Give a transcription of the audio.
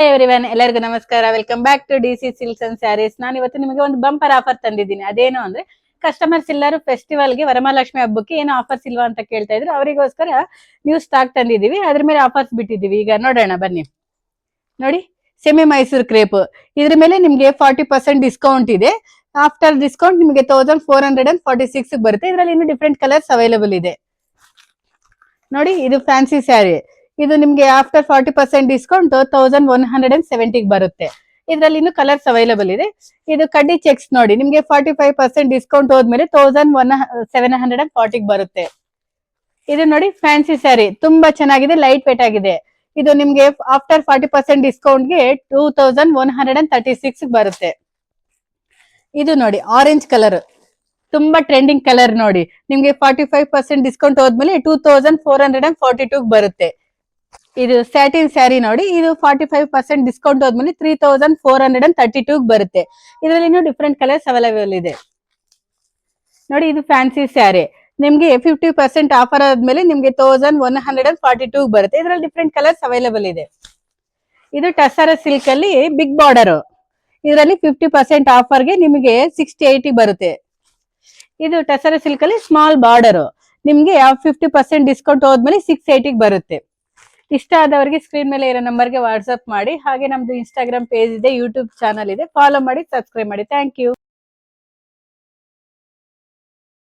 Everyone ಎಲ್ಲರಿಗೂ ನಮಸ್ಕಾರ. Welcome back to DC Silks and Sarees. ನಾನು ಇವತ್ತು ನಿಮಗೆ ಒಂದು ಬಂಪರ್ ಆಫರ್ ತಂದಿದ್ದೀನಿ. ಅದೇನು ಅಂದ್ರೆ, ಕಸ್ಟಮರ್ಸ್ ಎಲ್ಲರೂ ಫೆಸ್ಟಿವಲ್ಗೆ ವರಮಹಾಲಕ್ಷ್ಮಿ ಹಬ್ಬಕ್ಕೆ ಏನು ಆಫರ್ಸ್ ಇಲ್ವಾ ಅಂತ ಕೇಳ್ತಾ ಇದ್ರು. ಅವರಿಗೋಸ್ಕರ ನ್ಯೂ ಸ್ಟಾಕ್ ತಂದಿದ್ದೀವಿ. ಅದ್ರ ಮೇಲೆ ಆಫರ್ಸ್ ಬಿಟ್ಟಿದ್ದೀವಿ. ಈಗ ನೋಡೋಣ ಬನ್ನಿ. ನೋಡಿ, ಸೆಮಿ ಮೈಸೂರು ಕ್ರೇಪ್. ಇದ್ರ ಮೇಲೆ ನಿಮ್ಗೆ 40% ಡಿಸ್ಕೌಂಟ್ ಇದೆ. ಆಫ್ಟರ್ ಡಿಸ್ಕೌಂಟ್ ನಿಮಗೆ 1446 ಬರುತ್ತೆ. ಇದರಲ್ಲಿ ಇನ್ನು ಡಿಫ್ರೆಂಟ್ ಕಲರ್ಸ್ ಅವೈಲೇಬಲ್ ಇದೆ. ನೋಡಿ, ಇದು ಫ್ಯಾನ್ಸಿ ಸ್ಯಾರಿ. ಇದು ನಿಮ್ಗೆ ಆಫ್ಟರ್ 40% ಡಿಸ್ಕೌಂಟ್ 1170 ಬರುತ್ತೆ. ಇದರಲ್ಲಿ ಇನ್ನು ಕಲರ್ಸ್ ಅವೈಲೇಬಲ್ ಇದೆ. ಇದು ಕಡ್ಡಿ ಚೆಕ್ಸ್ ನೋಡಿ, ನಿಮ್ಗೆ 45% ಡಿಸ್ಕೌಂಟ್ ಹೋದ್ಮೇಲೆ 1740 ಬರುತ್ತೆ. ಇದು ನೋಡಿ, ಫ್ಯಾನ್ಸಿ ಸ್ಯಾರಿ ತುಂಬಾ ಚೆನ್ನಾಗಿದೆ, ಲೈಟ್ ವೇಟ್ ಆಗಿದೆ. ಇದು ನಿಮ್ಗೆ ಆಫ್ಟರ್ 40% ಡಿಸ್ಕೌಂಟ್ಗೆ 2136 ಬರುತ್ತೆ. ಇದು ನೋಡಿ, ಆರೆಂಜ್ ಕಲರ್, ತುಂಬಾ ಟ್ರೆಂಡಿಂಗ್ ಕಲರ್ ನೋಡಿ. ನಿಮ್ಗೆ 45% ಡಿಸ್ಕೌಂಟ್ ಹೋದ್ಮೇಲೆ 2442 ಬರುತ್ತೆ. ಇದು ಸ್ಯಾಟಿನ್ ಸ್ಯಾರಿ ನೋಡಿ, ಇದು 45% ಡಿಸ್ಕೌಂಟ್ ಹೋದ್ಮೇಲೆ 3432 ಬರುತ್ತೆ. ಇದರಲ್ಲಿ ಇನ್ನೂ ಡಿಫ್ರೆಂಟ್ ಕಲರ್ಸ್ ಅವೈಲೇಬಲ್ ಇದೆ. ನೋಡಿ, ಇದು ಫ್ಯಾನ್ಸಿ ಸ್ಯಾರಿ. ನಿಮ್ಗೆ 50% ಆಫರ್ ಆದ್ಮೇಲೆ ನಿಮ್ಗೆ 1142 ಬರುತ್ತೆ. ಇದರಲ್ಲಿ ಡಿಫ್ರೆಂಟ್ ಕಲರ್ಸ್ ಅವೈಲೇಬಲ್ ಇದೆ. ಇದು ಟಸರ ಸಿಲ್ಕ್ ಅಲ್ಲಿ ಬಿಗ್ ಬಾರ್ಡರ್. ಇದರಲ್ಲಿ 50% ಆಫರ್ಗೆ ನಿಮಗೆ 680 ಬರುತ್ತೆ. ಇದು ಟಸರ ಸಿಲ್ಕ್ ಅಲ್ಲಿ ಸ್ಮಾಲ್ ಬಾರ್ಡರ್. ನಿಮ್ಗೆ 50% ಡಿಸ್ಕೌಂಟ್ ಹೋದ್ಮೇಲೆ 680 ಬರುತ್ತೆ. ಇಷ್ಟ ಆದವರಿಗೆ ಸ್ಕ್ರೀನ್ ಮೇಲೆ ಇರೋ ನಂಬರ್ಗೆ ವಾಟ್ಸ್ಆಪ್ ಮಾಡಿ. ಹಾಗೆ ನಮ್ದು ಇನ್ಸ್ಟಾಗ್ರಾಮ್ ಪೇಜ್ ಇದೆ, ಯೂಟ್ಯೂಬ್ ಚಾನಲ್ ಇದೆ, ಫಾಲೋ ಮಾಡಿ, ಸಬ್ಸ್ಕ್ರೈಬ್ ಮಾಡಿ. Thank you.